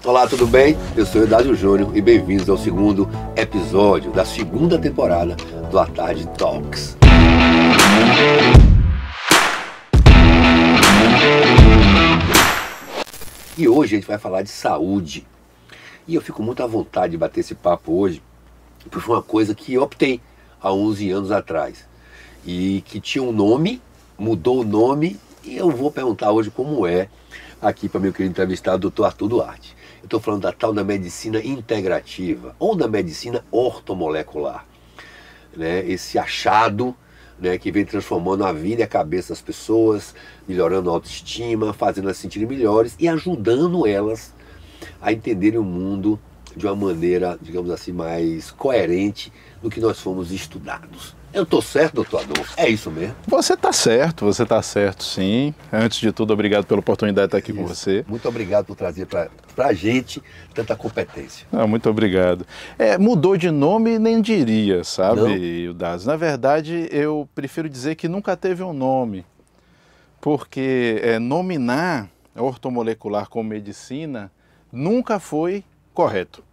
Olá, tudo bem? Eu sou Eudásio Júnior e bem-vindos ao segundo episódio da segunda temporada do A Tarde Talks. E hoje a gente vai falar de saúde. E eu fico muito à vontade de bater esse papo hoje, porque foi uma coisa que eu optei há 11 anos atrás. E que tinha um nome, mudou o nome, e eu vou perguntar hoje como é aqui para meu querido entrevistado, Dr. Arthur Duarte. Eu estou falando da tal da medicina integrativa, ou da medicina ortomolecular. Né? Esse achado, né, que vem transformando a vida e a cabeça das pessoas, melhorando a autoestima, fazendo elas se sentirem melhores e ajudando elas a entenderem o mundo de uma maneira, digamos assim, mais coerente do que nós fomos estudados. Eu estou certo, doutor Adolfo? É isso mesmo? Você está certo sim. Antes de tudo, obrigado pela oportunidade de estar aqui com você. Muito obrigado por trazer para a gente tanta competência. Muito obrigado. Mudou de nome, nem diria, sabe, Eudásio? Na verdade, eu prefiro dizer que nunca teve um nome, porque nominar ortomolecular como medicina nunca foi correto.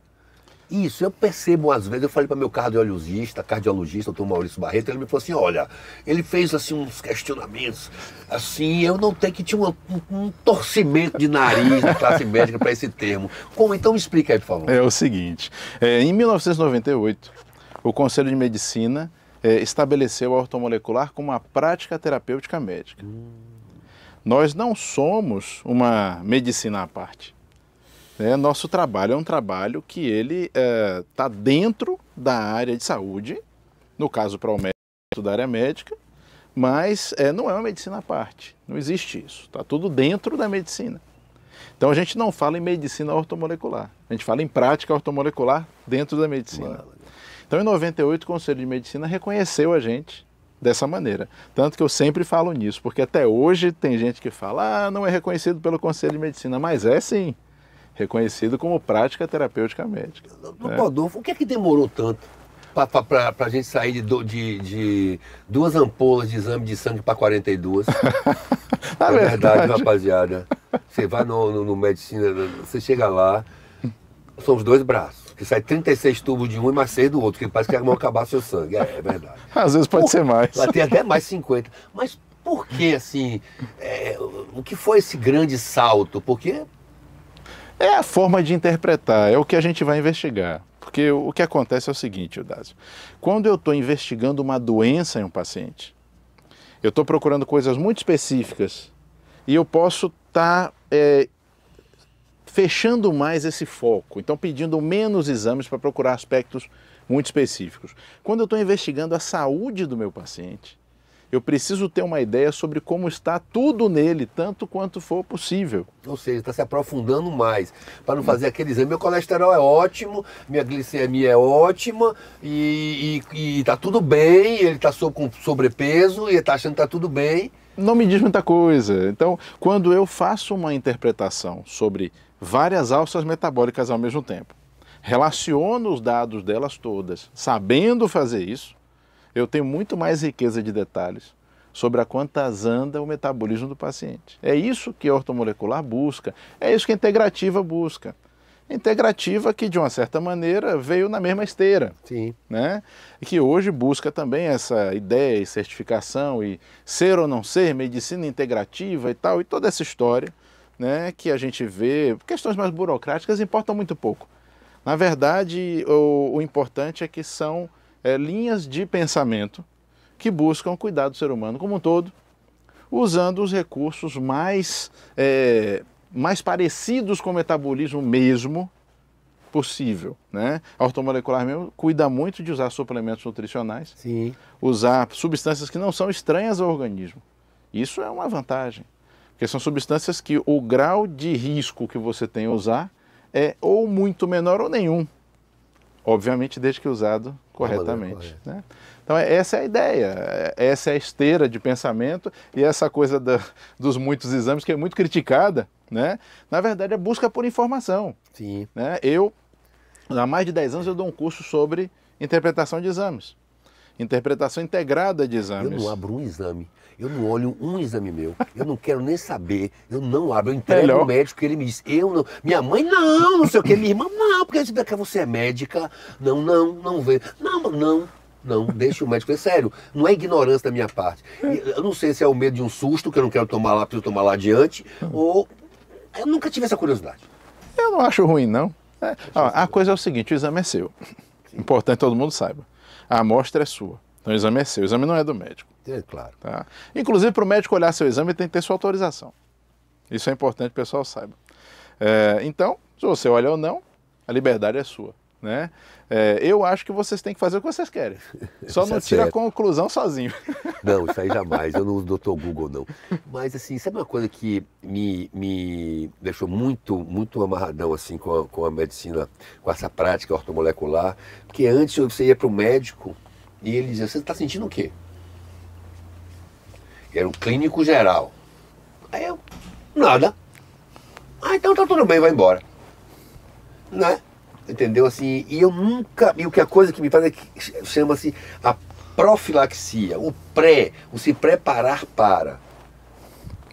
Isso, eu percebo às vezes, eu falei para meu cardiologista, o doutor Maurício Barreto, ele me falou assim, olha, ele fez assim uns questionamentos, assim, eu notei que tinha um torcimento de nariz na classe médica para esse termo. Como? Então me explica aí, por favor. É o seguinte, em 1998, o Conselho de Medicina estabeleceu a ortomolecular como uma prática terapêutica médica. Nós não somos uma medicina à parte. Nosso trabalho é um trabalho que ele está dentro da área de saúde, no caso para o médico da área médica, mas não é uma medicina à parte, não existe isso, está tudo dentro da medicina. Então a gente não fala em medicina ortomolecular, a gente fala em prática ortomolecular dentro da medicina. Então em 98 o Conselho de Medicina reconheceu a gente dessa maneira, tanto que eu sempre falo nisso, porque até hoje tem gente que fala, não é reconhecido pelo Conselho de Medicina, mas é sim. Reconhecido como prática terapêutica médica. Doutor Adolfo, o que é que demorou tanto para a gente sair de 2 ampolas de exame de sangue para 42? É verdade, rapaziada. Você vai no medicina, você chega lá, são os 2 braços, que sai 36 tubos de um e mais 6 do outro, que parece que vão acabar seu sangue. É verdade. Às vezes pode ser mais. Vai ter até mais 50. Mas por que assim? O que foi esse grande salto? Porque é a forma de interpretar, é o que a gente vai investigar. Porque o que acontece é o seguinte, Eudásio. Quando eu estou investigando uma doença em um paciente, eu estou procurando coisas muito específicas e eu posso estar fechando mais esse foco, então pedindo menos exames para procurar aspectos muito específicos. Quando eu estou investigando a saúde do meu paciente, eu preciso ter uma ideia sobre como está tudo nele, tanto quanto for possível. Ou seja, está se aprofundando mais, para não fazer aquele exame. Meu colesterol é ótimo, minha glicemia é ótima, e está tudo bem, ele está com sobrepeso, e ele está achando que está tudo bem. Não me diz muita coisa. Então, quando eu faço uma interpretação sobre várias alças metabólicas ao mesmo tempo, relaciono os dados delas todas, sabendo fazer isso, eu tenho muito mais riqueza de detalhes sobre a quantas anda o metabolismo do paciente. É isso que a ortomolecular busca, é isso que a integrativa busca. Integrativa que, de uma certa maneira, veio na mesma esteira. Sim. Né? E que hoje busca também essa ideia e certificação e ser ou não ser, medicina integrativa e tal, e toda essa história, né, que a gente vê, questões mais burocráticas importam muito pouco. Na verdade, o importante é que são linhas de pensamento que buscam cuidar do ser humano como um todo, usando os recursos mais parecidos com o metabolismo mesmo possível. Né? A ortomolecular mesmo cuida muito de usar suplementos nutricionais, sim, usar substâncias que não são estranhas ao organismo. Isso é uma vantagem, porque são substâncias que o grau de risco que você tem a usar é ou muito menor ou nenhum. Obviamente, desde que usado corretamente. Né? Então, essa é a ideia, essa é a esteira de pensamento e essa coisa dos muitos exames que é muito criticada, né? Na verdade, é busca por informação. Sim. Né? Há mais de 10 anos, eu dou um curso sobre interpretação de exames. Interpretação integrada de exames. Eu não abro um exame. Eu não olho um exame meu, eu não quero nem saber, eu não abro, eu entrego o médico que ele me diz, eu não, minha mãe não sei o que, minha irmã não, porque você é médica, não vê, não, deixa o médico ver, sério, não é ignorância da minha parte, eu não sei se é o medo de um susto, que eu não quero tomar lá, preciso tomar lá adiante, ou eu nunca tive essa curiosidade. Eu não acho ruim, não. A coisa é o seguinte, o exame é seu, importante todo mundo saiba, a amostra é sua. Então o exame é seu, o exame não é do médico. É claro. Tá? Inclusive, para o médico olhar seu exame, ele tem que ter sua autorização. Isso é importante que o pessoal saiba. Então, se você olha ou não, a liberdade é sua. Né? Eu acho que vocês têm que fazer o que vocês querem. Só não tira a conclusão sozinho. Não, isso aí jamais. Eu não uso Dr. Google, não. Mas, assim, sabe uma coisa que me deixou muito amarradão, assim, com a medicina, com essa prática ortomolecular? Porque antes você ia para o médico e ele dizia, você está sentindo o quê? Era um clínico geral. Aí eu, nada. Então tá tudo bem, vai embora. Né? Entendeu? Assim, e eu nunca. E a coisa que me faz é que chama-se a profilaxia, o se preparar para.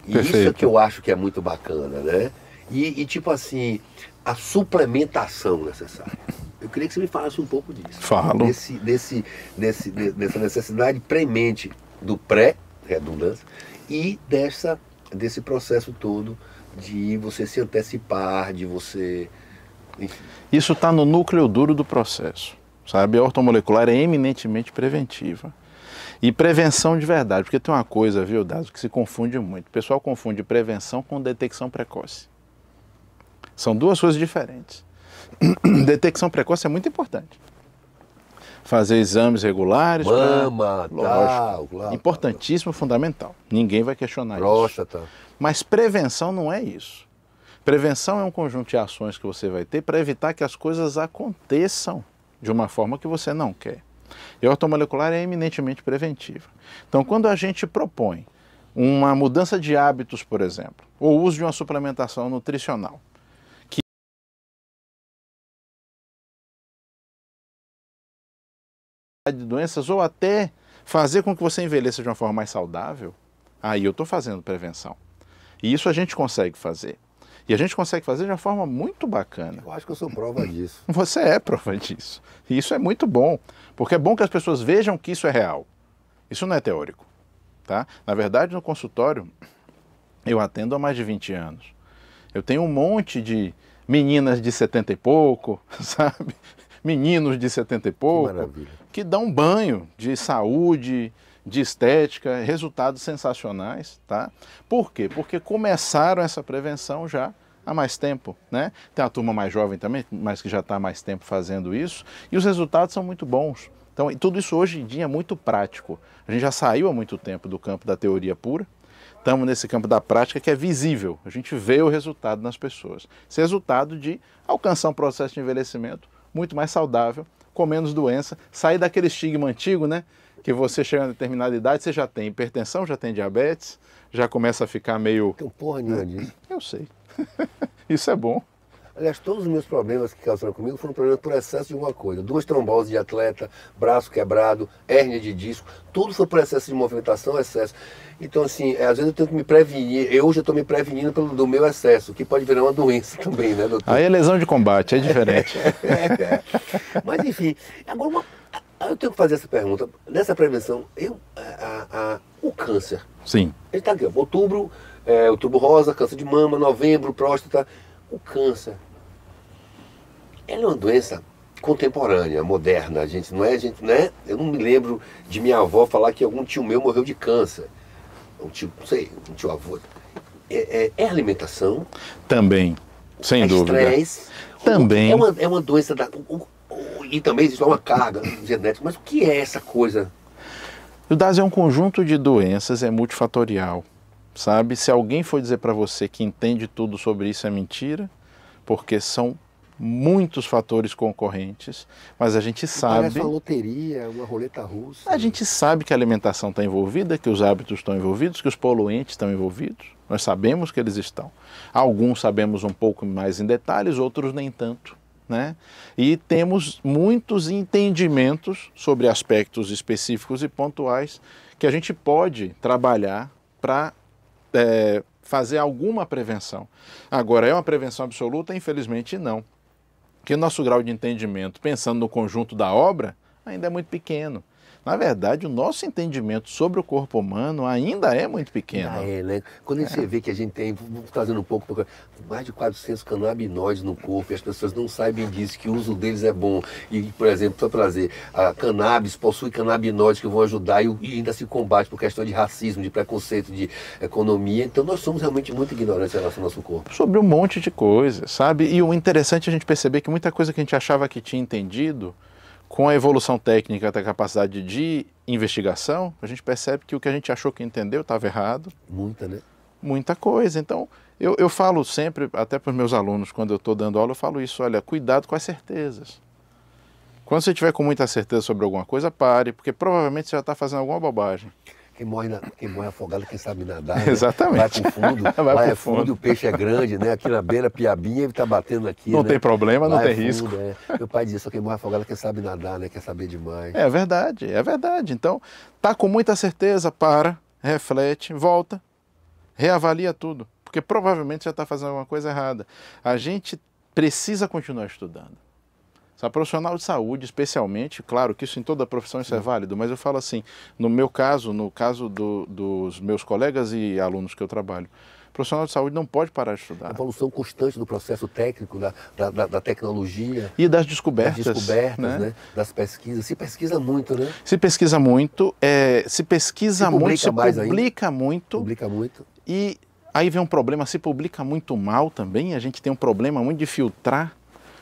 E Perfeito. Isso é que eu acho que é muito bacana, né? E tipo assim, a suplementação necessária. Eu queria que você me falasse um pouco disso. Falo. Dessa necessidade premente do redundância, e desse processo todo de você se antecipar, de você... Enfim. Isso está no núcleo duro do processo, sabe? A ortomolecular é eminentemente preventiva. E prevenção de verdade, porque tem uma coisa, viu, Dazo, que se confunde muito. O pessoal confunde prevenção com detecção precoce. São duas coisas diferentes. Detecção precoce é muito importante. Fazer exames regulares. Mama, tal. Importantíssimo, fundamental. Ninguém vai questionar próstata. Isso. Mas prevenção não é isso. Prevenção é um conjunto de ações que você vai ter para evitar que as coisas aconteçam de uma forma que você não quer. E a ortomolecular é eminentemente preventiva. Então, quando a gente propõe uma mudança de hábitos, por exemplo, ou o uso de uma suplementação nutricional, de doenças ou até fazer com que você envelheça de uma forma mais saudável, aí eu estou fazendo prevenção. E isso a gente consegue fazer. E a gente consegue fazer de uma forma muito bacana. Eu acho que eu sou prova disso. Você é prova disso. E isso é muito bom, porque é bom que as pessoas vejam que isso é real. Isso não é teórico. Tá? Na verdade, no consultório, eu atendo há mais de 20 anos. Eu tenho um monte de meninas de 70 e pouco, sabe? Meninos de 70 e pouco, que dão banho de saúde, de estética, resultados sensacionais, tá? Por quê? Porque começaram essa prevenção já há mais tempo, né? Tem a turma mais jovem também, mas que já está há mais tempo fazendo isso, e os resultados são muito bons. Então, tudo isso hoje em dia é muito prático. A gente já saiu há muito tempo do campo da teoria pura, estamos nesse campo da prática que é visível, a gente vê o resultado nas pessoas. Esse resultado de alcançar um processo de envelhecimento muito mais saudável, com menos doença, sair daquele estigma antigo, né? Que você chega a determinada idade, você já tem hipertensão, já tem diabetes, já começa a ficar meio... Tem porra nenhuma disso. Eu sei. Isso é bom. Aliás, todos os meus problemas que causaram comigo foram problemas por excesso de alguma coisa. 2 tromboses de atleta, braço quebrado, hérnia de disco, tudo foi por excesso de movimentação, excesso. Então, assim, às vezes eu tenho que me prevenir, eu já estou me prevenindo do meu excesso, que pode virar uma doença também, né, doutor? Aí é lesão de combate, é diferente. Mas, enfim, agora eu tenho que fazer essa pergunta. Nessa prevenção, o câncer. Sim. Ele está aqui, ó, outubro rosa, câncer de mama, novembro, próstata. O câncer, ela é uma doença contemporânea, moderna. Né? Eu não me lembro de minha avó falar que algum tio meu morreu de câncer. Um tio avô. É alimentação? Também, sem dúvida. Estresse? Também. É uma doença e também existe uma carga genética. Mas o que é essa coisa? O DAS é um conjunto de doenças, é multifatorial. Sabe? Se alguém for dizer para você que entende tudo sobre isso, é mentira, porque são muitos fatores concorrentes, mas a gente sabe... Parece uma loteria, uma roleta russa. A gente sabe que a alimentação está envolvida, que os hábitos estão envolvidos, que os poluentes estão envolvidos, nós sabemos que eles estão. Alguns sabemos um pouco mais em detalhes, outros nem tanto. Né? E temos muitos entendimentos sobre aspectos específicos e pontuais que a gente pode trabalhar para fazer alguma prevenção. Agora, é uma prevenção absoluta? Infelizmente não. Porque o nosso grau de entendimento, pensando no conjunto da obra, ainda é muito pequeno. Na verdade, o nosso entendimento sobre o corpo humano ainda é muito pequeno. Ah, é, né? Quando você vê que a gente tem, vamos trazendo um pouco, mais de 400 canabinoides no corpo, e as pessoas não sabem disso, que o uso deles é bom. E, por exemplo, só trazer, a cannabis possui canabinoides que vão ajudar e ainda se combate por questão de racismo, de preconceito, de economia. Então nós somos realmente muito ignorantes em relação ao nosso corpo. Sobre um monte de coisas, sabe? E o interessante é a gente perceber que muita coisa que a gente achava que tinha entendido, com a evolução técnica da capacidade de investigação, a gente percebe que o que a gente achou que entendeu estava errado. Muita, né? Muita coisa. Então, eu falo sempre, até para os meus alunos, quando eu estou dando aula, eu falo isso, olha, cuidado com as certezas. Quando você tiver com muita certeza sobre alguma coisa, pare, porque provavelmente você já está fazendo alguma bobagem. Quem morre afogado, quem sabe nadar, né? Exatamente. Vai pro fundo, Vai lá pro é fundo, o peixe é grande, né? Aqui na beira, piabinha, ele tá batendo aqui, Não né? tem problema, Lá não tem é fundo, risco. é. Meu pai dizia, só quem morre afogado, quem sabe nadar, né? Quer saber demais. É verdade, é verdade. Então, tá com muita certeza, para, reflete, volta, reavalia tudo, porque provavelmente já está fazendo alguma coisa errada. A gente precisa continuar estudando. A profissional de saúde, especialmente, claro que isso em toda a profissão isso é válido, mas eu falo assim, no meu caso, no caso dos meus colegas e alunos que eu trabalho, o profissional de saúde não pode parar de estudar. A evolução constante do processo técnico, da tecnologia. E das descobertas. Das descobertas, né? Das pesquisas. Se pesquisa muito, né? Se pesquisa muito, se publica muito. Publica muito. E aí vem um problema, se publica muito mal também, a gente tem um problema muito de filtrar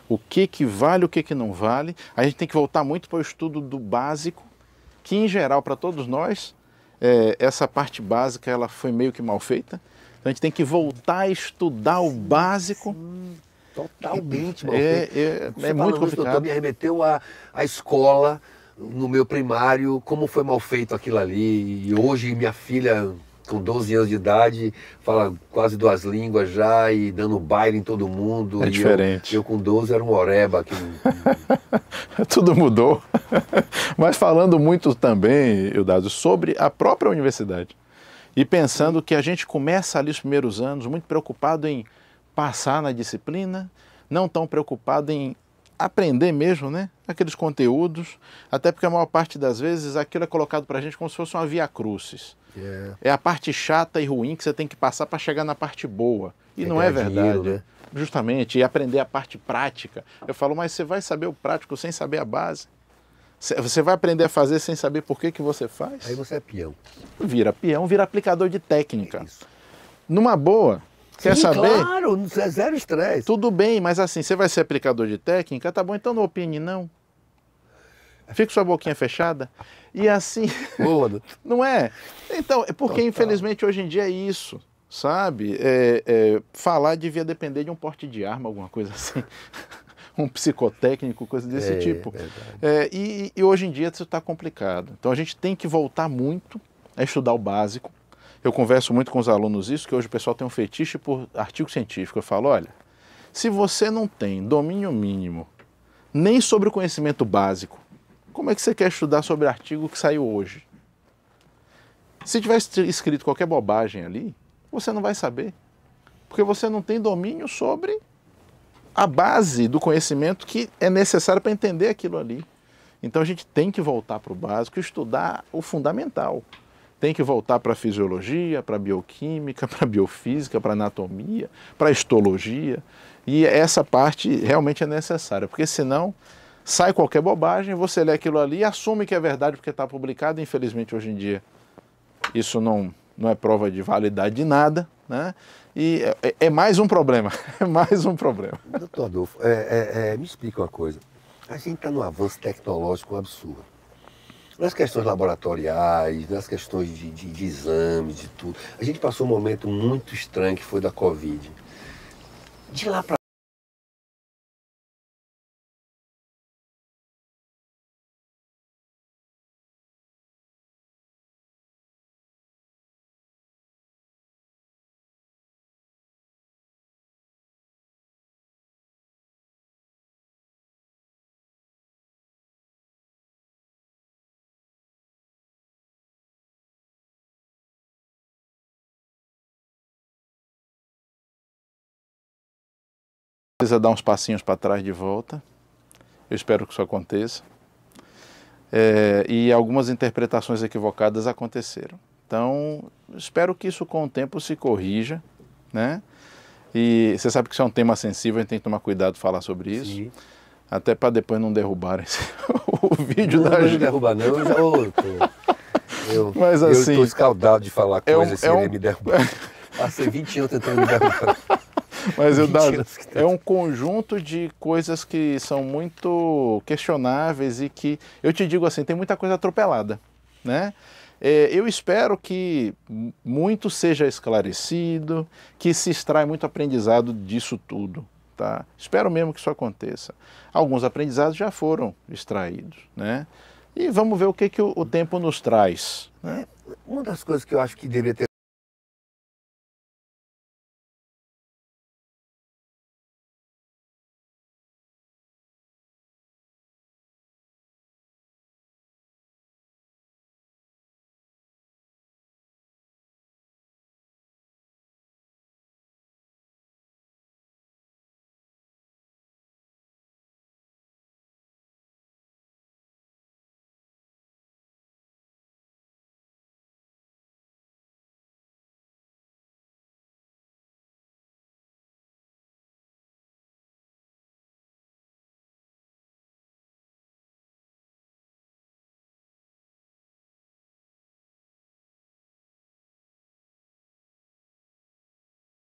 o que vale, o que não vale. A gente tem que voltar muito para o estudo do básico, que em geral, para todos nós, essa parte básica ela foi meio que mal feita. Então a gente tem que voltar a estudar o básico. Sim, totalmente mal feito. É muito complicado. Doutor, me remeteu à escola, no meu primário, como foi mal feito aquilo ali. E hoje minha filha, com 12 anos de idade, fala quase 2 línguas já e dando baile em todo mundo. É diferente. Eu com 12 era um oreba. Tudo mudou. Mas falando muito também, Eudásio, sobre a própria universidade. E pensando que a gente começa ali os primeiros anos muito preocupado em passar na disciplina, não tão preocupado em aprender mesmo, né? Aqueles conteúdos, até porque a maior parte das vezes aquilo é colocado para a gente como se fosse uma via crucis. É a parte chata e ruim que você tem que passar para chegar na parte boa. E não é verdade. Dinheiro, né? Justamente, e aprender a parte prática. Eu falo, mas você vai saber o prático sem saber a base? Você vai aprender a fazer sem saber por que você faz? Aí você é peão, vira aplicador de técnica. Isso. Numa boa, quer saber? Claro, é zero estresse. Tudo bem, mas assim, você vai ser aplicador de técnica, tá bom, então não opine não. Fica com sua boquinha fechada. E assim, boa. Não é? Então, é porque infelizmente hoje em dia é isso, sabe? Falar devia depender de um porte de arma, alguma coisa assim. Um psicotécnico, coisa desse tipo. E hoje em dia isso está complicado. Então a gente tem que voltar muito a estudar o básico. Eu converso muito com os alunos isso, que hoje o pessoal tem um fetiche por artigo científico. Eu falo, olha, se você não tem domínio mínimo nem sobre o conhecimento básico, como é que você quer estudar sobre artigo que saiu hoje? Se tivesse escrito qualquer bobagem ali, você não vai saber. Porque você não tem domínio sobre a base do conhecimento que é necessário para entender aquilo ali. Então a gente tem que voltar para o básico e estudar o fundamental. Tem que voltar para a fisiologia, para a bioquímica, para a biofísica, para a anatomia, para a histologia. E essa parte realmente é necessária, porque senão sai qualquer bobagem, você lê aquilo ali e assume que é verdade porque está publicado. Infelizmente hoje em dia isso não é prova de validade de nada, né? E é mais um problema, é mais um problema. Doutor Adolfo, me explica uma coisa. A gente está num avanço tecnológico absurdo. Nas questões laboratoriais, nas questões de exames, de tudo. A gente passou um momento muito estranho que foi da Covid. De lá para precisa dar uns passinhos para trás de volta. Eu espero que isso aconteça. E algumas interpretações equivocadas aconteceram. Então, espero que isso com o tempo se corrija, né? E você sabe que isso é um tema sensível, a gente tem que tomar cuidado de falar sobre isso. Sim. Até para depois não derrubarem o vídeo da gente. Não derrubar não, Mas assim, eu estou escaldado de falar coisas sem ele me derrubar. Passei 20 anos tentando me derrubar. Mas é um conjunto de coisas que são muito questionáveis e que, eu te digo assim, tem muita coisa atropelada, né? Eu espero que muito seja esclarecido, que se extrai muito aprendizado disso tudo, tá? Espero mesmo que isso aconteça. Alguns aprendizados já foram extraídos, né? E vamos ver o que o tempo nos traz, né? Uma das coisas que eu acho que deveria ter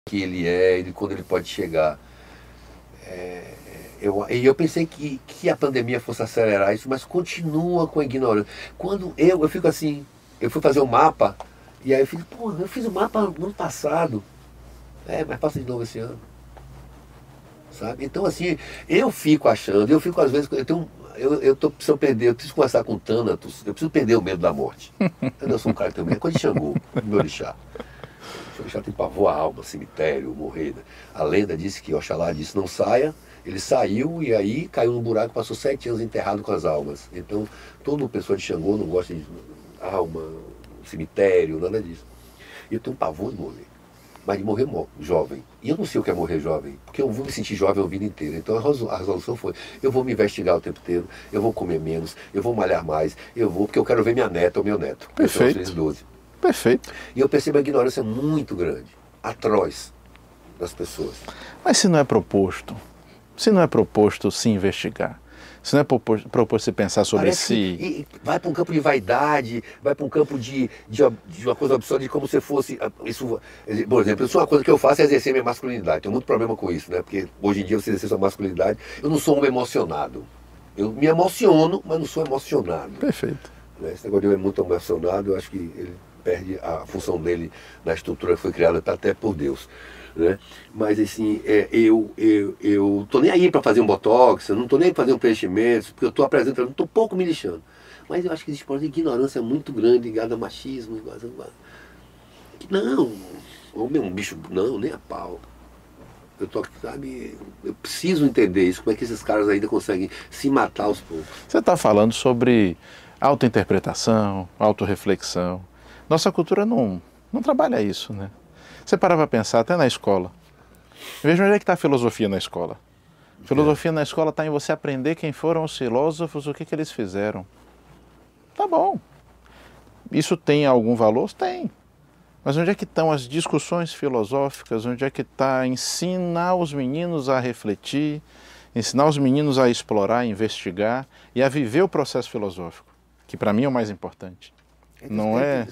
que ele é e quando ele pode chegar. Eu pensei que a pandemia fosse acelerar isso, mas continua com a ignorância. Quando eu fico assim, eu fui fazer um mapa, e aí eu fico, pô, eu fiz o mapa no ano passado, mas passa de novo esse ano. Sabe? Então assim, eu fico achando, eu fico às vezes, preciso perder, eu preciso conversar com o Thanatos, eu preciso perder o medo da morte. Eu sou um cara que tem medo, coisa de Xangô, meu orixá. O orixá tem pavor à alma, cemitério, morrer. A lenda disse que Oxalá disse não saia, ele saiu e aí caiu num buraco, passou 7 anos enterrado com as almas. Então, toda pessoa de Xangô não gosta de alma, cemitério, nada disso. E eu tenho um pavor de morrer, mas de morrer jovem. E eu não sei o que é morrer jovem, porque eu vou me sentir jovem a vida inteira. Então a resolução foi, eu vou me investigar o tempo inteiro, eu vou comer menos, eu vou malhar mais, porque eu quero ver minha neta ou meu neto. Perfeito. 12. Perfeito. E eu percebo a ignorância muito grande, atroz das pessoas. Mas se não é proposto se investigar, se não é proposto se pensar sobre si... Vai para um campo de vaidade, vai para um campo de uma coisa absurda, de como se fosse... Isso, por exemplo, isso é uma coisa que eu faço é exercer minha masculinidade. Tenho muito problema com isso, né? Porque hoje em dia você exercer sua masculinidade, eu não sou um emocionado. Eu me emociono, mas não sou emocionado. Perfeito. Esse negócio de eu muito emocionado, eu acho que ele perde a função dele na estrutura que foi criada até por Deus, né? Mas assim, eu tô nem aí para fazer um botox, eu não tô nem aí para fazer um preenchimento, porque eu tô apresentando, tô pouco me lixando. Mas eu acho que existe uma ignorância muito grande ligada ao machismo. Não, homem é um bicho, não, nem a pau. Eu tô, sabe, eu preciso entender isso, como é que esses caras ainda conseguem se matar aos poucos. Você está falando sobre autointerpretação, autorreflexão. Nossa cultura não trabalha isso, né? Você para para pensar, até na escola. Veja onde é que está a filosofia na escola. Filosofia na escola está em você aprender quem foram os filósofos, o que eles fizeram. Tá bom. Isso tem algum valor? Tem. Mas onde é que estão as discussões filosóficas? Onde é que está ensinar os meninos a refletir, ensinar os meninos a explorar, a investigar e a viver o processo filosófico? Que para mim é o mais importante. Não é?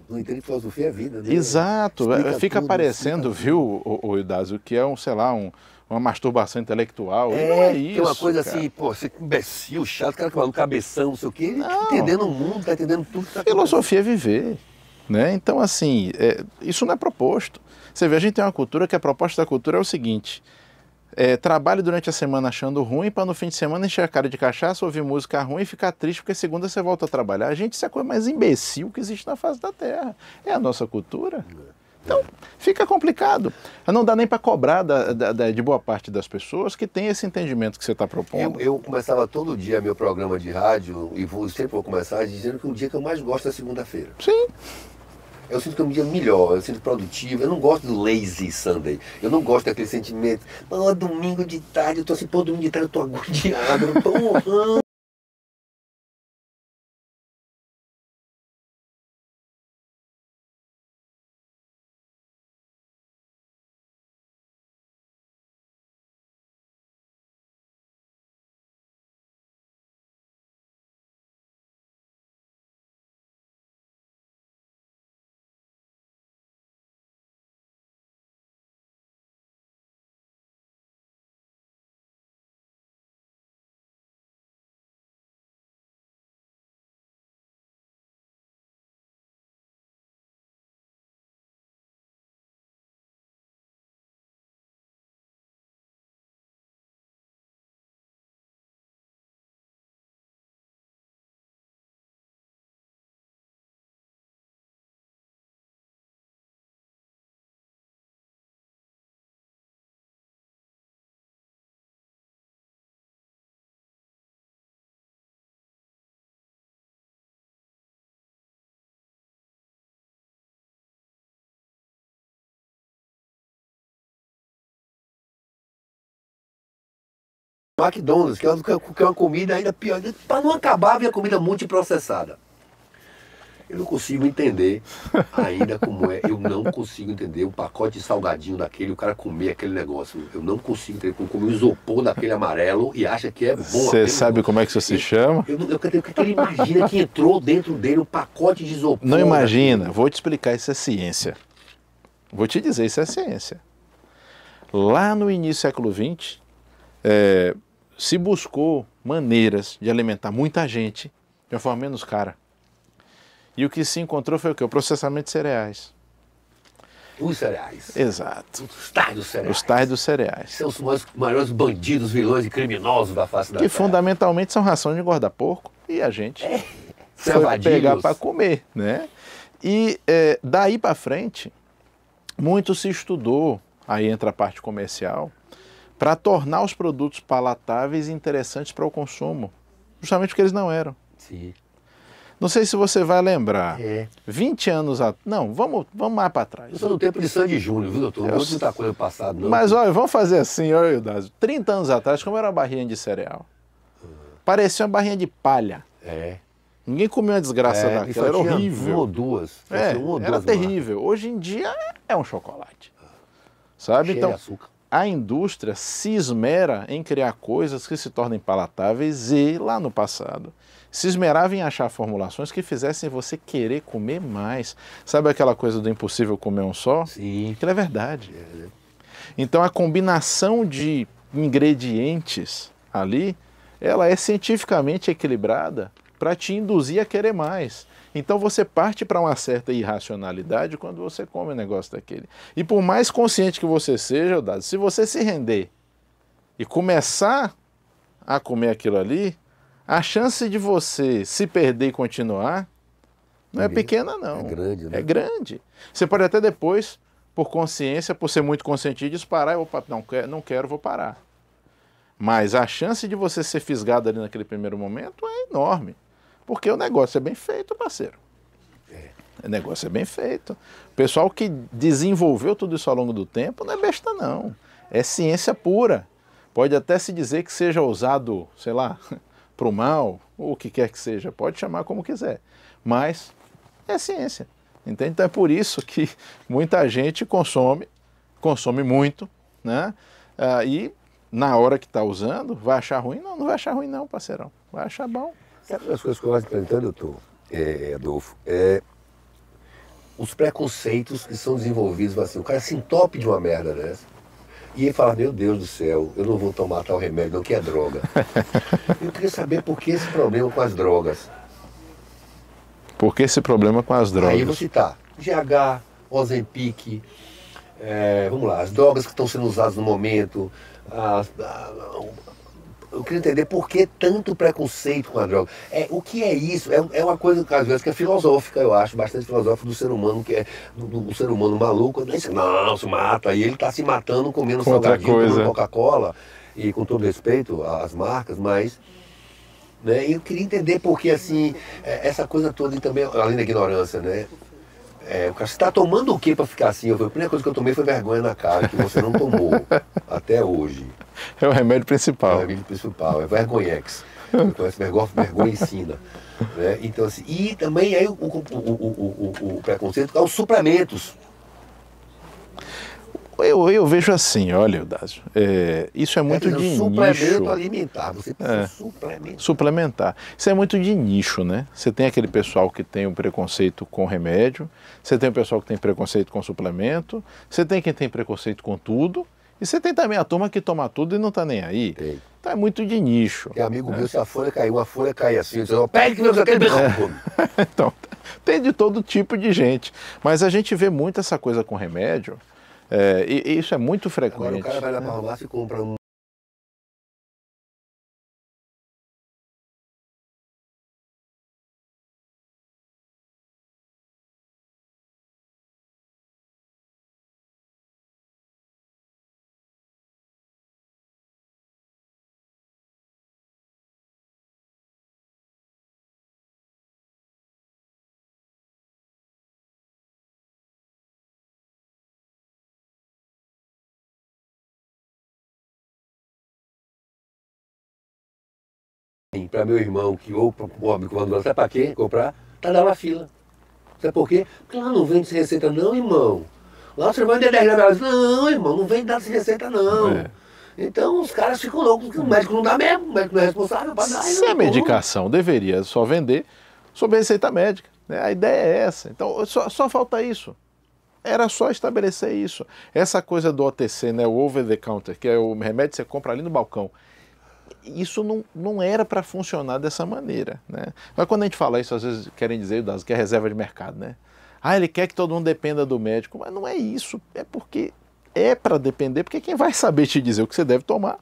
Não entende filosofia é vida, né? Exato. Fica tudo, parecendo, viu, o Eudásio, que é uma masturbação intelectual. Não é isso. Tem uma coisa cara. assim, pô, você é imbecil, chato, cara que fala cabeção, não sei o quê. Ele tá entendendo o mundo, tá entendendo tudo. Filosofia é viver. Né? Então, assim, isso não é proposto. Você vê, a gente tem uma cultura que a proposta da cultura é o seguinte: trabalhe durante a semana achando ruim para no fim de semana encher a cara de cachaça, ouvir música ruim e ficar triste porque segunda você volta a trabalhar. Gente, isso é a coisa mais imbecil que existe na face da Terra. É a nossa cultura. Então, fica complicado. Não dá nem para cobrar de boa parte das pessoas que tem esse entendimento que você está propondo. Eu começava todo dia meu programa de rádio, e sempre vou começar dizendo que o dia que eu mais gosto é segunda-feira. Sim. Eu sinto que é um dia melhor, eu sinto produtivo. Eu não gosto do lazy Sunday. Eu não gosto daquele sentimento. Pô, domingo de tarde, eu tô assim, pô, domingo de tarde eu tô agoniado, eu tô honrando. McDonald's, que é uma comida ainda pior. Para não acabar, vem a comida multiprocessada. Eu não consigo entender ainda como é. Eu não consigo entender um pacote de salgadinho daquele, o cara comer aquele negócio. Eu não consigo entender como comer um isopor daquele amarelo e acha que é bom. Você sabe como é que isso se chama? Eu quero que ele imagina que entrou dentro dele um pacote de isopor. Não imagina, vou te explicar, isso é ciência. Vou te dizer, isso é ciência. Lá no início do século XX, se buscou maneiras de alimentar muita gente de uma forma menos cara. E o que se encontrou foi o quê? O processamento de cereais. Os cereais. Exato. Os tais dos cereais. Os tais dos cereais. São os maiores bandidos, vilões e criminosos da face da terra. Que fundamentalmente são ração de engordar porco e a gente foi Selvadios. pegar para comer, né? E daí para frente, muito se estudou, aí entra a parte comercial, para tornar os produtos palatáveis e interessantes para o consumo, justamente porque eles não eram. Sim. Não sei se você vai lembrar, 20 anos atrás, não, vamos mais para trás. Eu sou do tempo de Sandy Júnior, viu, doutor? Não vou muita coisa passada, não. Mas olha, vamos fazer assim, olha, Eudásio, 30 anos atrás, como era uma barrinha de cereal? Parecia uma barrinha de palha. Ninguém comia uma desgraça daquela, era horrível. Uma ou duas. Era terrível. Hoje em dia é um chocolate. Sabe? Cheio Então, de açúcar. a indústria se esmera em criar coisas que se tornem palatáveis e, lá no passado, se esmerava em achar formulações que fizessem você querer comer mais. Sabe aquela coisa do impossível comer um só? Sim. Aquilo é verdade. Então, a combinação de ingredientes ali, ela é cientificamente equilibrada para te induzir a querer mais. Então você parte para uma certa irracionalidade quando você come um negócio daquele. E por mais consciente que você seja, Eudásio, se você se render e começar a comer aquilo ali, a chance de você se perder e continuar não é pequena, não. É grande, né? É grande. Você pode até depois, por consciência, por ser muito consciente disso, parar e opa, não quero, vou parar. Mas a chance de você ser fisgado ali naquele primeiro momento é enorme. Porque o negócio é bem feito, parceiro. O negócio é bem feito. O pessoal que desenvolveu tudo isso ao longo do tempo não é besta, não. É ciência pura. Pode até se dizer que seja usado, sei lá, para o mal, ou o que quer que seja. Pode chamar como quiser. Mas é ciência. Entende? Então é por isso que muita gente consome muito, né? E na hora que está usando, vai achar ruim? Não, não vai achar ruim não, parceirão. Vai achar bom. Sabe uma das coisas que eu gosto de perguntar, doutor Adolfo? Os preconceitos que são desenvolvidos, assim, o cara se entope de uma merda dessa. E ele fala, meu Deus do céu, eu não vou tomar tal remédio, não, que é droga. Eu queria saber por que esse problema com as drogas. Por que esse problema com as drogas? Aí eu vou citar GH, Ozempic, vamos lá, as drogas que estão sendo usadas no momento. Eu queria entender por que tanto preconceito com a droga. O que é isso? É uma coisa, às vezes, que é filosófica, eu acho, bastante filosófica do ser humano, que é do ser humano maluco. Não, se mata. E ele está se matando comendo salgadinho, comendo Coca-Cola, e com todo respeito às marcas, mas... Né, eu queria entender por que, assim, essa coisa toda, e também, além da ignorância, né? O cara, você está tomando o que para ficar assim? Eu falei, a primeira coisa que eu tomei foi vergonha na cara, que você não tomou até hoje. É o remédio principal. É o remédio principal, é vergonhex. Então, esse vergonha ensina. Né? Então, assim, e também aí o preconceito aos suplementos. Eu vejo assim, olha, Eudásio, isso é muito de nicho. Suplemento alimentar, você precisa suplementar. Isso é muito de nicho, né? Você tem aquele pessoal que tem o preconceito com remédio, você tem o pessoal que tem preconceito com suplemento, você tem quem tem preconceito com tudo, e você tem também a turma que toma tudo e não tá nem aí. Tem. Então é muito de nicho. Tem amigo meu, se a folha caiu, uma folha cai assim, você fala, pede que não sei o que. Então, tem de todo tipo de gente. Mas a gente vê muito essa coisa com remédio. E isso é muito frequente. Agora o cara vai lá para a farmácia e compra um. Para meu irmão, que ou para o homem que mandou, sabe para quê? Comprar, tá lá na fila. Sabe por quê? Porque lá não vende sem receita não, irmão. Lá você vai vender 10 reais. Não, irmão, não vende nada sem receita não. Então os caras ficam loucos, porque o médico não dá mesmo, o médico não é responsável para dar. Se a medicação deveria só vender sob receita médica, né? A ideia é essa. Então só falta isso. Era só estabelecer isso. Essa coisa do OTC, né, o over the counter, que é o remédio que você compra ali no balcão. Isso não era para funcionar dessa maneira, né? Mas quando a gente fala isso, às vezes querem dizer que é reserva de mercado, né? Ele quer que todo mundo dependa do médico, mas não é isso. É porque é para depender, porque quem vai saber te dizer o que você deve tomar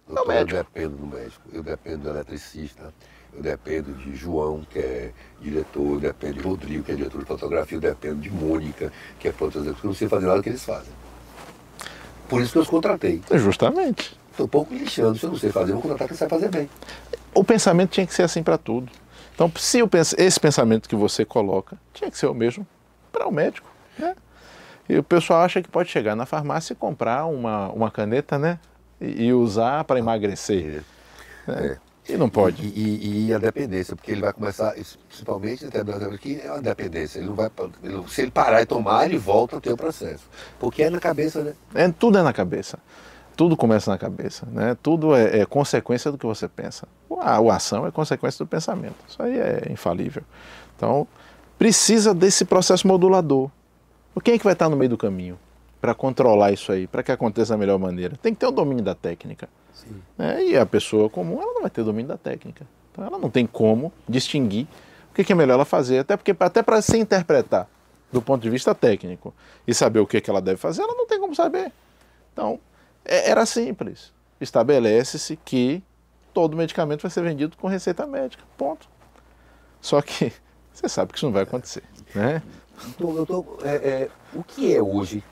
é o médico. Eu dependo do médico, eu dependo do eletricista, eu dependo de João, que é diretor, eu dependo de Rodrigo, que é diretor de fotografia, eu dependo de Mônica, que é produtora, porque eu não sei fazer nada do que eles fazem. Por isso que eu os contratei. Justamente. Estou um pouco lixando, se eu não sei fazer, eu vou contratar quem sabe fazer bem. O pensamento tinha que ser assim para tudo. Então, se esse pensamento que você coloca tinha que ser o mesmo para o médico, né? E o pessoal acha que pode chegar na farmácia e comprar uma caneta, né? E usar para emagrecer. Né? E não pode. E a dependência, porque ele vai começar, principalmente que é uma dependência. Ele não vai, se ele parar e tomar, ele volta a ter o processo. Porque é na cabeça, né? Tudo é na cabeça. Tudo começa na cabeça, né? Tudo é consequência do que você pensa. A ação é consequência do pensamento. Isso aí é infalível. Então, precisa desse processo modulador. Quem é que vai estar no meio do caminho para controlar isso aí, para que aconteça da melhor maneira? Tem que ter o domínio da técnica. Sim. E a pessoa comum, ela não vai ter domínio da técnica. Então, ela não tem como distinguir o que é melhor ela fazer. Até para se interpretar do ponto de vista técnico e saber o que ela deve fazer, ela não tem como saber. Então, era simples. Estabelece-se que todo medicamento vai ser vendido com receita médica. Ponto. Só que você sabe que isso não vai acontecer, né? O que é hoje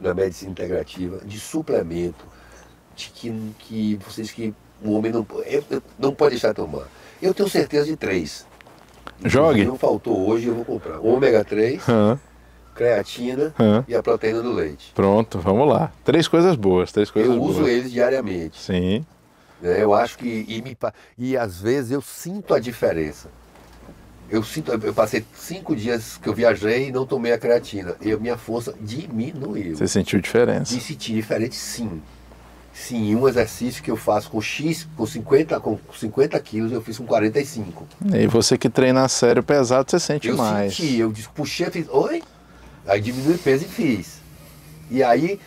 na medicina integrativa de suplemento de que vocês que o homem não pode deixar de tomar? Eu tenho certeza de 3. Jogue. Não faltou hoje, eu vou comprar. Ômega 3. Creatina e a proteína do leite. Pronto, vamos lá. 3 coisas boas, 3 coisas boas. Eu uso eles diariamente. Sim. Eu acho que... E às vezes eu sinto a diferença. Eu passei 5 dias que eu viajei e não tomei a creatina. E a minha força diminuiu. Você sentiu diferença? Me senti diferente, sim. Sim, um exercício que eu faço com 50 quilos, eu fiz com 45. E você que treina a sério pesado, você sente mais. Eu puxei, fiz, oi? Aí diminui o peso e fiz. E aí,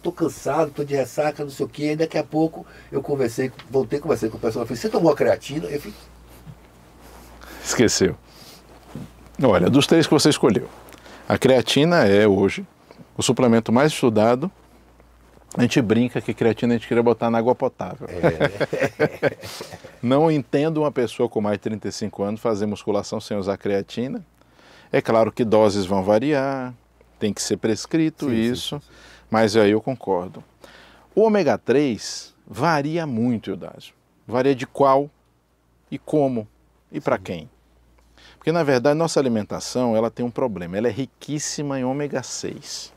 tô cansado, tô de ressaca, não sei o quê. E daqui a pouco eu voltei a conversar com o pessoal. Eu falei, você tomou a creatina? Eu falei, esqueceu. Olha, dos 3 que você escolheu, a creatina é hoje o suplemento mais estudado. A gente brinca que creatina a gente queria botar na água potável. Não entendo uma pessoa com mais de 35 anos fazer musculação sem usar creatina. É claro que doses vão variar, tem que ser prescrito isso, mas aí eu concordo. O ômega 3 varia muito, Eudásio. Varia de qual e como e para quem. Porque, na verdade, nossa alimentação ela tem um problema, ela é riquíssima em ômega 6.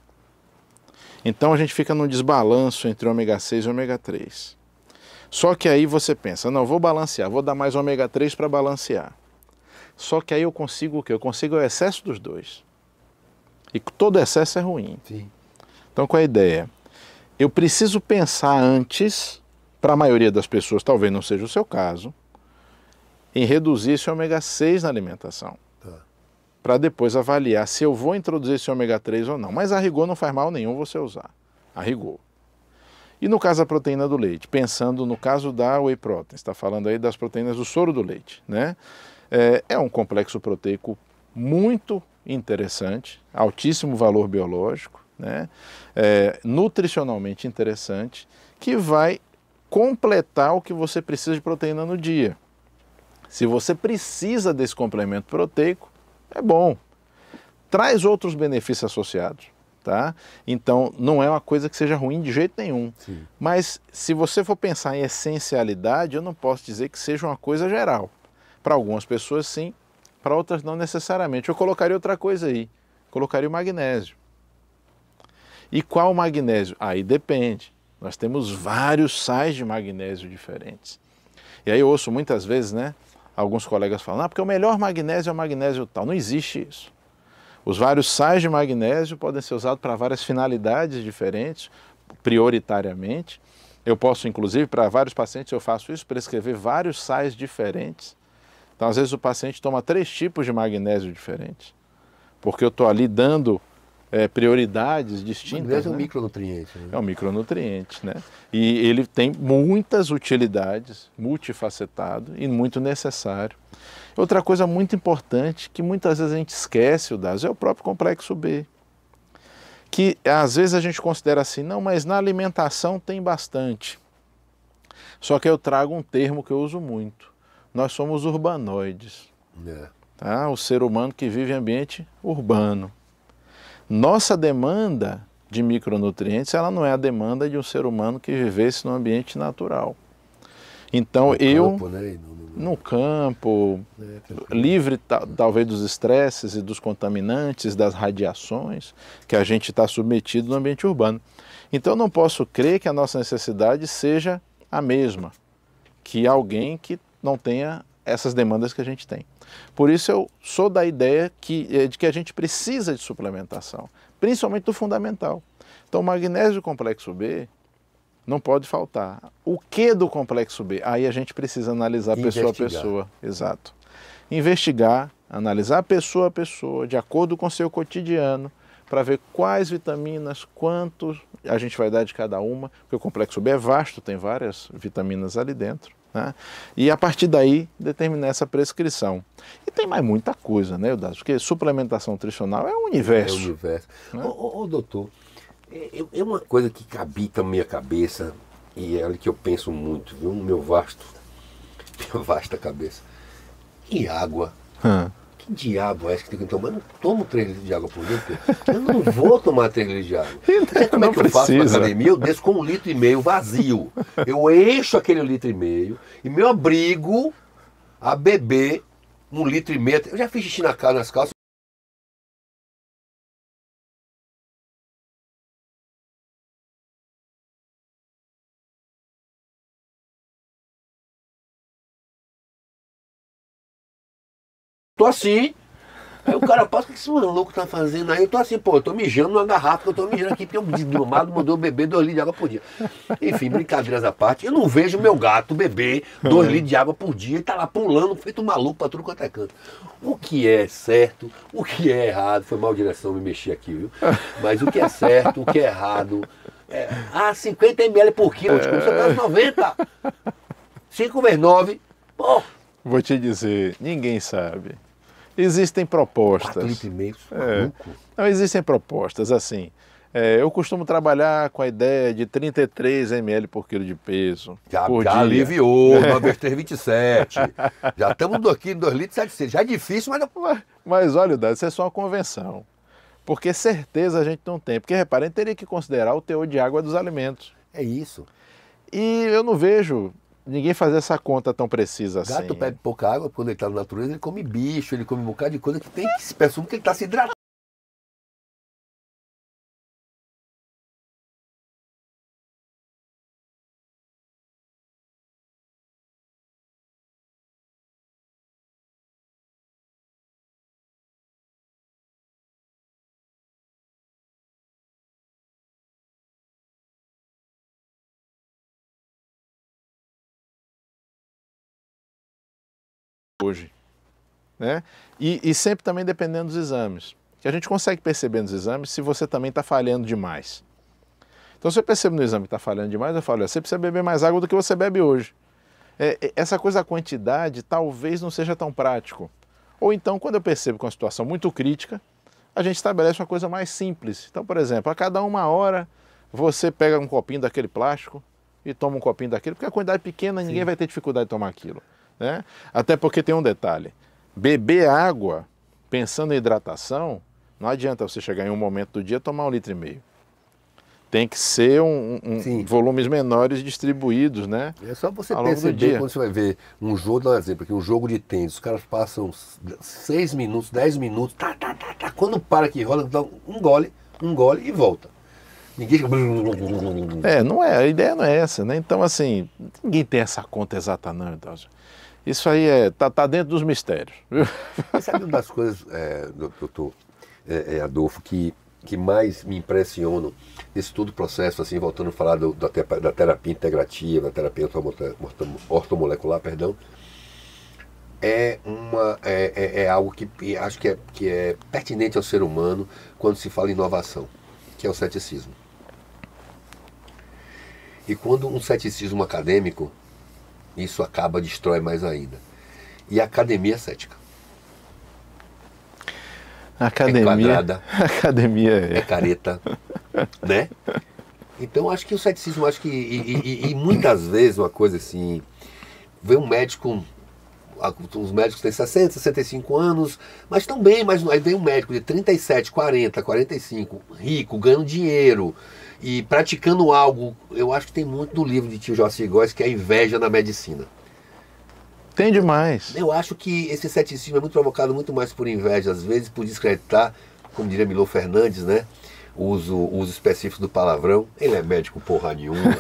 Então a gente fica num desbalanço entre ômega 6 e ômega 3. Só que aí você pensa, não, vou balancear, vou dar mais ômega 3 para balancear. Só que aí eu consigo o quê? Eu consigo o excesso dos dois. E todo excesso é ruim. Sim. Então qual é a ideia? Eu preciso pensar antes, para a maioria das pessoas, talvez não seja o seu caso, em reduzir esse ômega 6 na alimentação. Para depois avaliar se eu vou introduzir esse ômega 3 ou não. Mas a rigor não faz mal nenhum você usar. A rigor. E no caso da proteína do leite, pensando no caso da whey protein, está falando aí das proteínas do soro do leite, né? É um complexo proteico muito interessante, altíssimo valor biológico, né? Nutricionalmente interessante, que vai completar o que você precisa de proteína no dia. Se você precisa desse complemento proteico, é bom. Traz outros benefícios associados, tá? Então, não é uma coisa que seja ruim de jeito nenhum. Sim. Mas, se você for pensar em essencialidade, eu não posso dizer que seja uma coisa geral. Para algumas pessoas, sim. Para outras, não necessariamente. Eu colocaria outra coisa aí. Colocaria o magnésio. E qual o magnésio? Aí depende. Nós temos vários sais de magnésio diferentes. E aí eu ouço muitas vezes, né? Alguns colegas falam, porque o melhor magnésio é o magnésio tal. Não existe isso. Os vários sais de magnésio podem ser usados para várias finalidades diferentes, prioritariamente. Eu posso, inclusive, para vários pacientes, eu faço isso, prescrever vários sais diferentes. Então, às vezes, o paciente toma 3 tipos de magnésio diferentes, porque eu estou ali dando prioridades distintas. O magnésio é um né? micronutriente. Né? É um micronutriente, né? E ele tem muitas utilidades, multifacetado e muito necessário. Outra coisa muito importante, que muitas vezes a gente esquece, o Dazo, é o próprio complexo B. Que às vezes a gente considera assim, não, mas na alimentação tem bastante. Só que eu trago um termo que eu uso muito. Nós somos urbanoides. Tá? O ser humano que vive em ambiente urbano. Nossa demanda de micronutrientes, ela não é a demanda de um ser humano que vivesse num ambiente natural. Então no campo, livre talvez dos estresses e dos contaminantes, das radiações que a gente está submetido no ambiente urbano. Então eu não posso crer que a nossa necessidade seja a mesma que alguém que não tenha essas demandas que a gente tem. Por isso eu sou da ideia de que a gente precisa de suplementação, principalmente do fundamental. Então o magnésio complexo B não pode faltar. O que do complexo B? Aí a gente precisa analisar pessoa a pessoa. Exato. Investigar, analisar pessoa a pessoa, de acordo com o seu cotidiano, para ver quais vitaminas, quantos a gente vai dar de cada uma, porque o complexo B é vasto, tem várias vitaminas ali dentro. Né? E a partir daí determinar essa prescrição. E tem mais muita coisa, né, Eudácio? Porque suplementação nutricional é um universo. É um universo. Né? Doutor, é uma coisa que habita a minha cabeça e é que eu penso muito, viu? Minha vasta cabeça. E água? Que diabo é esse que tem que tomar? Eu não tomo 3 litros de água por dia. Eu não vou tomar 3 litros de água. Sabe como é que eu faço na academia? Eu desço com 1,5 litro vazio. Eu encho aquele 1,5 litro e me obrigo a beber 1,5 litro. Eu já fiz xixi nas calças. Tô assim, aí o cara passa, o que esse maluco tá fazendo? Aí eu tô assim, eu tô mijando numa garrafa, que eu tô mijando aqui, porque o desgrumado mandou beber 2 litros de água por dia. Enfim, brincadeiras à parte, eu não vejo meu gato beber 2 litros de água por dia e tá lá pulando, feito um maluco pra tudo quanto é canto. O que é certo, o que é errado, foi mal direção me mexer aqui, viu? Mas o que é certo, o que é errado, 50 ml por quilo, você tá 90. 5 vezes 9, pô. Vou te dizer, ninguém sabe. Existem propostas. 4,5 litros, não, existem propostas, assim. Eu costumo trabalhar com a ideia de 33 ml por quilo de peso. Já dia. Aliviou, 9 vezes 3, 27. Já estamos aqui em 2 litros 700. Já é difícil, mas... Mas olha, Dado, isso é só uma convenção. Porque certeza a gente não tem. Porque, reparem, teria que considerar o teor de água dos alimentos. É isso. E eu não vejo ninguém faz essa conta tão precisa assim. Gato bebe pouca água, quando ele está na natureza, ele come bicho, ele come um bocado de coisa que tem que se presume que ele está se hidratando. Hoje, né? E sempre também dependendo dos exames, que a gente consegue perceber nos exames se você também está falhando demais. Então, se eu percebo no exame que está falhando demais, eu falo, você precisa beber mais água do que você bebe hoje. Essa coisa da quantidade talvez não seja tão prático. Ou então, quando eu percebo que é uma situação muito crítica, a gente estabelece uma coisa mais simples. Então, por exemplo, a cada 1 hora você pega um copinho daquele plástico e toma um copinho daquele, porque a quantidade é pequena, ninguém vai ter dificuldade de tomar aquilo. Né? Até porque tem um detalhe, beber água pensando em hidratação, não adianta você chegar em um momento do dia e tomar 1,5 litro. Tem que ser volumes menores distribuídos, né? É só você perceber quando você vai ver um jogo, dá um exemplo aqui, um jogo de tênis, os caras passam 6 minutos, 10 minutos, quando para que rola, dá um gole e volta. Ninguém fica... Não é, a ideia não é essa, né? Então, assim, ninguém tem essa conta exata não, então, isso aí tá dentro dos mistérios. Sabe uma das coisas, doutor Adolfo, que mais me impressionam nesse todo o processo, assim, voltando a falar da terapia integrativa, da terapia ortomolecular, perdão, é algo que acho que é pertinente ao ser humano quando se fala em inovação, que é o ceticismo. E quando um ceticismo acadêmico, isso destrói mais ainda. E a academia é cética. Academia, é quadrada, academia é careta, né? Então acho que o ceticismo, e muitas vezes uma coisa assim, vem um médico, os médicos têm 60, 65 anos, mas estão bem, mas aí vem um médico de 37, 40, 45, rico, ganhando dinheiro e praticando algo. Eu acho que tem muito no livro de tio Joacir Góes, que é a inveja na medicina. Tem demais. Eu acho que esse ceticismo é muito provocado muito mais por inveja, às vezes por descreditar, como diria Milor Fernandes, né? O uso específico do palavrão. Ele é médico porra nenhuma, né?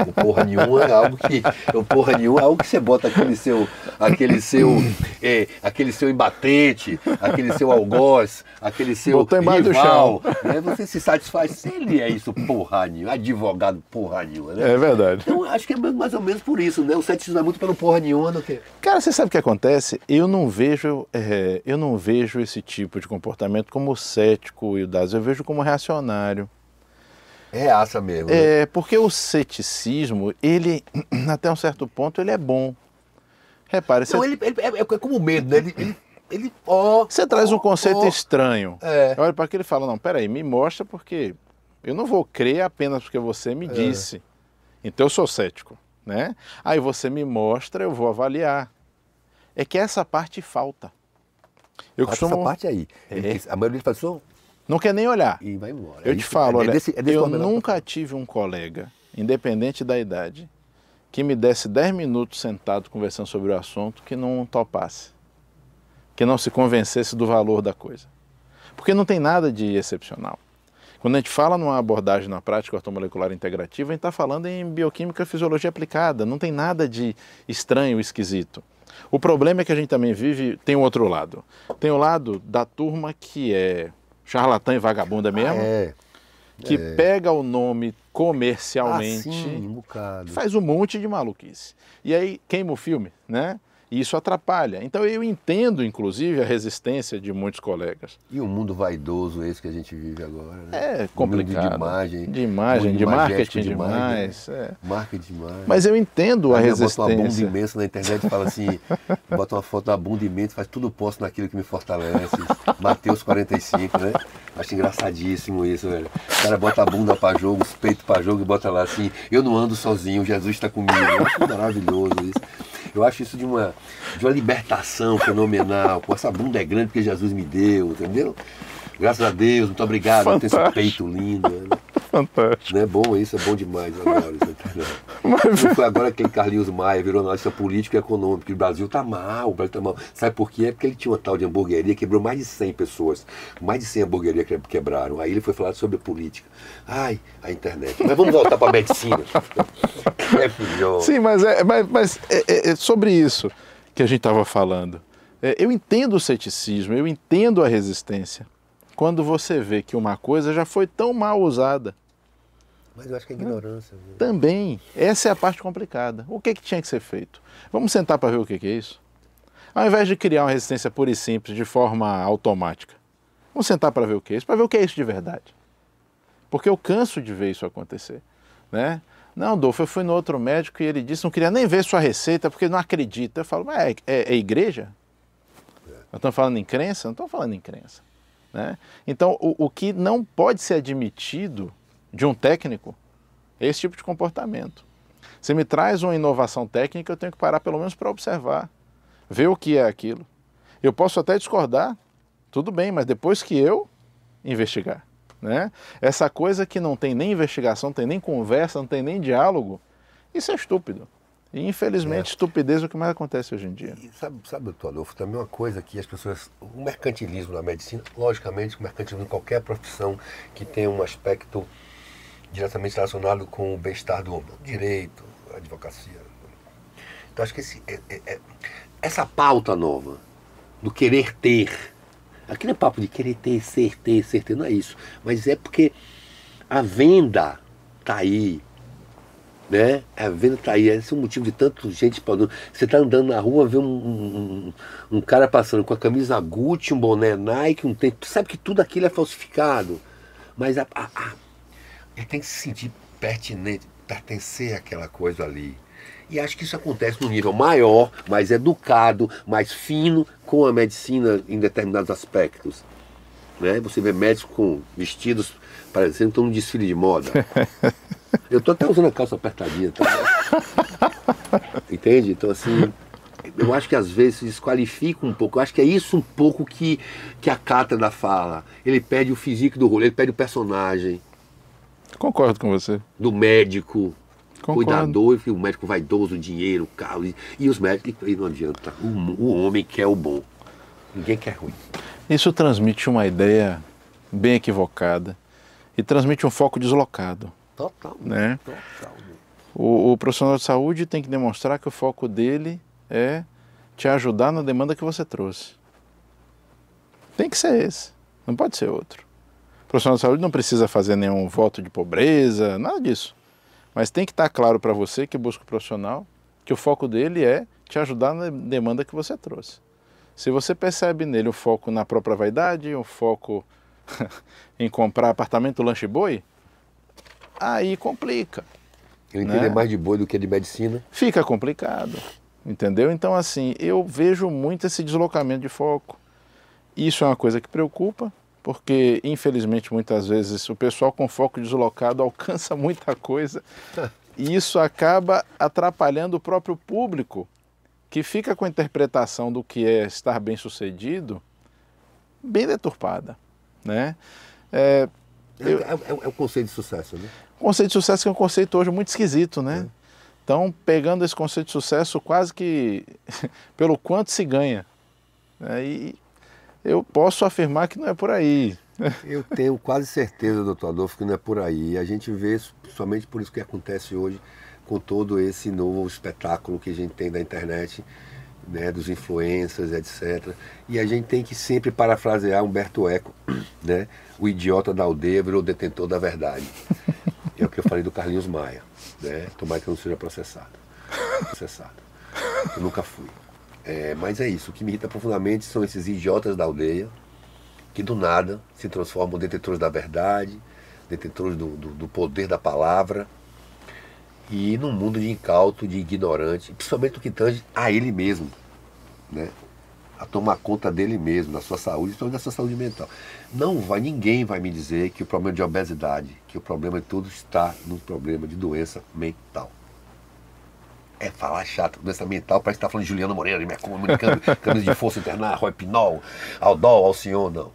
O porra nenhuma é algo que você bota aquele seu embatente, aquele seu algoz, aquele seu rival, né? Você se satisfaz se ele é isso, porra nenhuma, advogado porra nenhuma, né? É verdade. Então acho que é mais ou menos por isso, né? O ceticismo é muito pelo porra nenhuma do que... Cara, você sabe o que acontece? Eu não vejo esse tipo de comportamento como cético e audaz, eu vejo como reacionário. Reaça mesmo. Né? Porque o ceticismo, ele, até um certo ponto, ele é bom. Repare, não, ele é como medo, né? Você traz um conceito estranho. Olha para aquilo e fala, não, peraí, me mostra porque eu não vou crer apenas porque você me disse. Então eu sou cético, né? Aí você me mostra, eu vou avaliar. É que essa parte falta. Essa parte aí. A maioria das pessoas não quer nem olhar. E vai embora. Eu te falo, olha, eu nunca tive um colega, independente da idade, que me desse 10 minutos sentado conversando sobre o assunto que não topasse, que não se convencesse do valor da coisa. Porque não tem nada de excepcional. Quando a gente fala numa abordagem na prática ortomolecular integrativa, a gente está falando em bioquímica e fisiologia aplicada, não tem nada de estranho, esquisito. O problema é que a gente também tem o outro lado. Tem o lado da turma que é charlatã e vagabunda mesmo, que pega o nome comercialmente, um bocado. Faz um monte de maluquice. E aí queima o filme, né? E isso atrapalha. Então eu entendo, inclusive, a resistência de muitos colegas. E o mundo vaidoso esse que a gente vive agora, né? É complicado. De imagem, de marketing demais. Marketing demais. Mas eu entendo a resistência. Bota uma bunda imensa na internet e fala assim, bota uma foto da bunda imensa, faz tudo posto naquilo que me fortalece. Mateus 45, né? Acho engraçadíssimo isso, velho. O cara bota a bunda pra jogo, os peitos pra jogo e bota lá assim, eu não ando sozinho, Jesus está comigo. Eu acho maravilhoso isso. Eu acho isso de uma libertação fenomenal. Pô, essa bunda é grande porque Jesus me deu, entendeu? Graças a Deus, muito obrigado por ter esse peito lindo. Né? Fantástico. Não é bom isso? É bom demais, eu adoro isso. Mas, Não foi agora aquele Carlinhos Maia virou analista político e econômico, e o Brasil tá mal, o Brasil tá mal. Sabe por quê? É porque ele tinha uma tal de hamburgueria, quebrou mais de 100 pessoas, mais de 100 hamburguerias quebraram. Aí ele foi falar sobre política. Ai, a internet. Mas vamos voltar para a medicina. É pior. sim, mas é sobre isso que a gente estava falando. Eu entendo o ceticismo, eu entendo a resistência, quando você vê que uma coisa já foi tão mal usada. Mas eu acho que é ignorância. Viu? Também, essa é a parte complicada. O que tinha que ser feito? Vamos sentar para ver o que é isso? Ao invés de criar uma resistência pura e simples, de forma automática, vamos sentar para ver o que é isso, para ver o que é isso de verdade. Porque eu canso de ver isso acontecer, né? Não, Dolfo, eu fui no outro médico e ele disse, não queria nem ver sua receita porque não acredita. Eu falo, mas é igreja? Nós estamos falando em crença? Não estamos falando em crença, né? Então, o que não pode ser admitido de um técnico é esse tipo de comportamento. Você me traz uma inovação técnica, eu tenho que parar pelo menos para observar, ver o que é aquilo. Eu posso até discordar, tudo bem, mas depois que eu investigar, né? Essa coisa que não tem nem investigação, não tem nem conversa, não tem nem diálogo, isso é estúpido. E infelizmente estupidez é o que mais acontece hoje em dia. E sabe, doutor Adolfo, também uma coisa que as pessoas, o mercantilismo na medicina, logicamente o mercantilismo em qualquer profissão que tenha um aspecto diretamente relacionado com o bem-estar do homem, direito, advocacia. Então acho que essa pauta nova do querer ter, aqui não é papo de querer ter, ser ter, não é isso, mas é porque a venda está aí, né? A venda está aí, esse é o motivo de tanta gente podendo. Você está andando na rua, vê um cara passando com a camisa Gucci, um boné Nike, um tempo, sabe que tudo aquilo é falsificado, mas ele tem que se sentir pertinente, pertencer àquela coisa ali. E acho que isso acontece num nível maior, mais educado, mais fino com a medicina em determinados aspectos. Né? Você vê médicos com vestidos parecendo que estão num desfile de moda. Eu estou até usando a calça apertadinha. Tá? Entende? Então, assim, eu acho que às vezes se desqualifica um pouco. Eu acho que é isso um pouco que a cátedra fala. Ele pede o físico do rolê, ele pede o personagem. Concordo com você. Do médico. Concordo. Cuidador, o médico vaidoso, o dinheiro, o carro. E os médicos, e não adianta. O homem quer o bom. Ninguém quer ruim. Isso transmite uma ideia bem equivocada e transmite um foco deslocado. Totalmente. Né? Totalmente. O profissional de saúde tem que demonstrar que o foco dele é te ajudar na demanda que você trouxe. Tem que ser esse, não pode ser outro. O profissional de saúde não precisa fazer nenhum voto de pobreza, nada disso. Mas tem que estar claro para você que busca o profissional que o foco dele é te ajudar na demanda que você trouxe. Se você percebe nele o foco na própria vaidade, o foco em comprar apartamento lanche boi, aí complica. Ele entende mais de boi do que de medicina. Fica complicado, entendeu? Então, assim, eu vejo muito esse deslocamento de foco. Isso é uma coisa que preocupa, porque, infelizmente, muitas vezes o pessoal com foco deslocado alcança muita coisa e isso acaba atrapalhando o próprio público, que fica com a interpretação do que é estar bem sucedido bem deturpada, né? É o conceito de sucesso, né? O conceito de sucesso é um conceito hoje muito esquisito, né? Então, pegando esse conceito de sucesso quase que pelo quanto se ganha, né? E eu posso afirmar que não é por aí. Eu tenho quase certeza, doutor Adolfo, que não é por aí. A gente vê somente por isso que acontece hoje com todo esse novo espetáculo que a gente tem da internet, né, dos influencers, etc. E a gente tem que sempre parafrasear Humberto Eco, né? O idiota da aldeia virou detentor da verdade. É o que eu falei do Carlinhos Maia, né? Tomara que eu não seja processado. Eu nunca fui. Mas é isso, o que me irrita profundamente são esses idiotas da aldeia que do nada se transformam em detentores da verdade, detentores do poder da palavra, e num mundo de incauto, de ignorante, principalmente o que tange a ele mesmo, né? A tomar conta dele mesmo, da sua saúde, principalmente da sua saúde mental. Ninguém vai me dizer que o problema de obesidade, que o problema de tudo está no problema de doença mental. É falar chato, doença mental, parece que está falando de Juliana Moreira, de Mercúrio, camisa de força internar, Roipinol, Aldol, Alcion, não.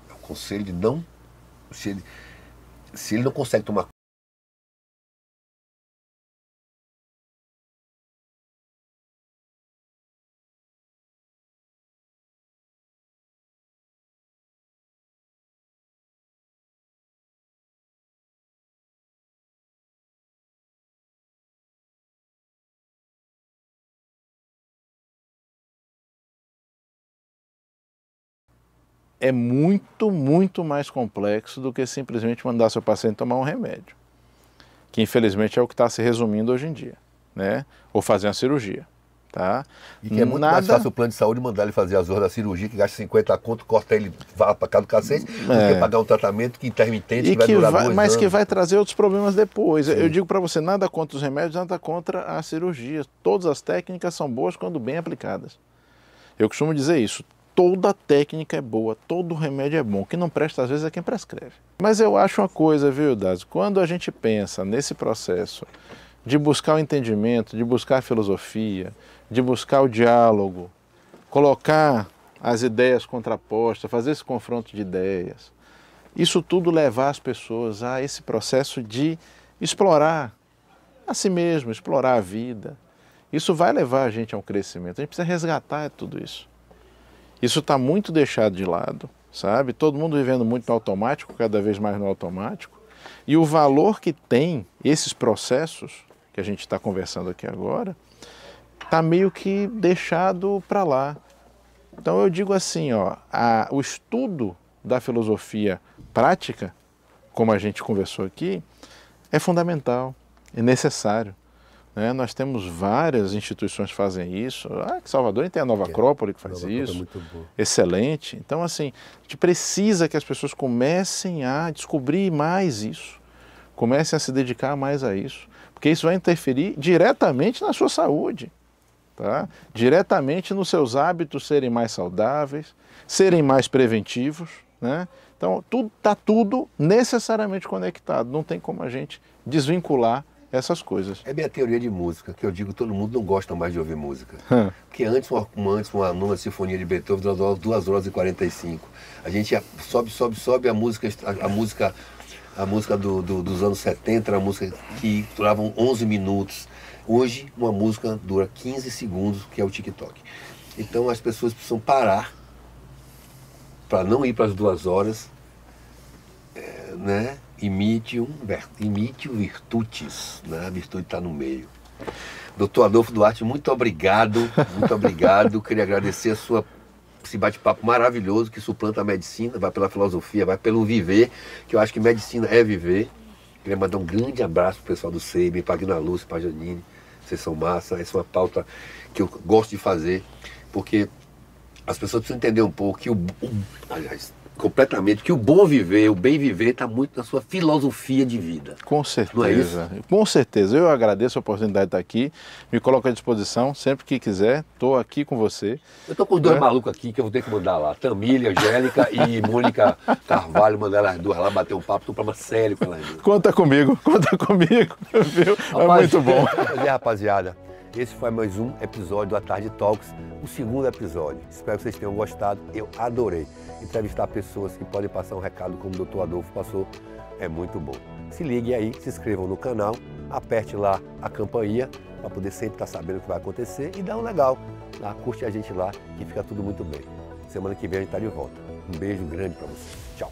É o conselho de não... Se ele não consegue tomar é muito, muito mais complexo do que simplesmente mandar seu paciente tomar um remédio, que infelizmente é o que está se resumindo hoje em dia, né? Ou fazer uma cirurgia, tá? E que é muito mais fácil o plano de saúde mandar ele fazer as horas da cirurgia, que gasta 50 conto, corta ele, vá para casa do cacete, do que pagar um tratamento que intermitente, que vai durar 2 anos. Mas que vai trazer outros problemas depois. Sim. Eu digo para você, nada contra os remédios, nada contra a cirurgia. Todas as técnicas são boas quando bem aplicadas. Eu costumo dizer isso. Toda técnica é boa, todo remédio é bom. O que não presta, às vezes, é quem prescreve. Mas eu acho uma coisa, viu, Dásio? Quando a gente pensa nesse processo de buscar o entendimento, de buscar a filosofia, de buscar o diálogo, colocar as ideias contrapostas, fazer esse confronto de ideias, isso tudo levar as pessoas a esse processo de explorar a si mesmo, explorar a vida. Isso vai levar a gente a um crescimento. A gente precisa resgatar tudo isso. Isso está muito deixado de lado, sabe? Todo mundo vivendo muito no automático, cada vez mais no automático. E o valor que tem esses processos, que a gente está conversando aqui agora, está meio que deixado para lá. Então eu digo assim, ó, o estudo da filosofia prática, como a gente conversou aqui, é fundamental, é necessário. Nós temos várias instituições que fazem isso. Em Salvador a gente tem a Nova Acrópole que faz isso. Muito excelente. Então, assim, a gente precisa que as pessoas comecem a descobrir mais isso, comecem a se dedicar mais a isso, porque isso vai interferir diretamente na sua saúde, tá? Diretamente nos seus hábitos serem mais saudáveis, serem mais preventivos, né? Então, está tudo necessariamente conectado. Não tem como a gente desvincular essas coisas. É minha teoria de música, que eu digo que todo mundo não gosta mais de ouvir música. Porque antes uma nona sinfonia de Beethoven durava 2 horas e 45. A gente sobe, a música dos anos 70 era a música que duravam 11 minutos. Hoje, uma música dura 15 segundos, que é o TikTok. Então as pessoas precisam parar para não ir para as 2 horas, né? Imite o virtutis, né? A virtude está no meio. Doutor Adolfo Duarte, muito obrigado. Queria agradecer esse bate-papo maravilhoso que suplanta a medicina, vai pela filosofia, vai pelo viver, que eu acho que medicina é viver. Queria mandar um grande abraço para o pessoal do SEIB, para a Guina Lúcia, para a Janine, vocês são massa. Essa é uma pauta que eu gosto de fazer, porque as pessoas precisam entender um pouco que completamente, que o bom viver, o bem viver está muito na sua filosofia de vida. Com certeza, não é isso? Com certeza. Eu agradeço a oportunidade de estar aqui, me coloco à disposição, sempre que quiser, estou aqui com você. Eu estou com 2 malucos aqui que eu vou ter que mandar lá, Tamília, Angélica e Mônica Carvalho, mandar elas 2 lá bater um papo, estou para uma série com elas. Conta comigo, viu? É muito bom. Rapaziada, esse foi mais um episódio do A Tarde Talks, o 2º episódio. Espero que vocês tenham gostado, eu adorei. Entrevistar pessoas que podem passar um recado como o Dr. Adolfo passou é muito bom. Se liguem aí, se inscrevam no canal, aperte lá a campainha para poder sempre estar sabendo o que vai acontecer e dá um legal. Curte a gente lá que fica tudo muito bem. Semana que vem a gente está de volta. Um beijo grande para vocês. Tchau.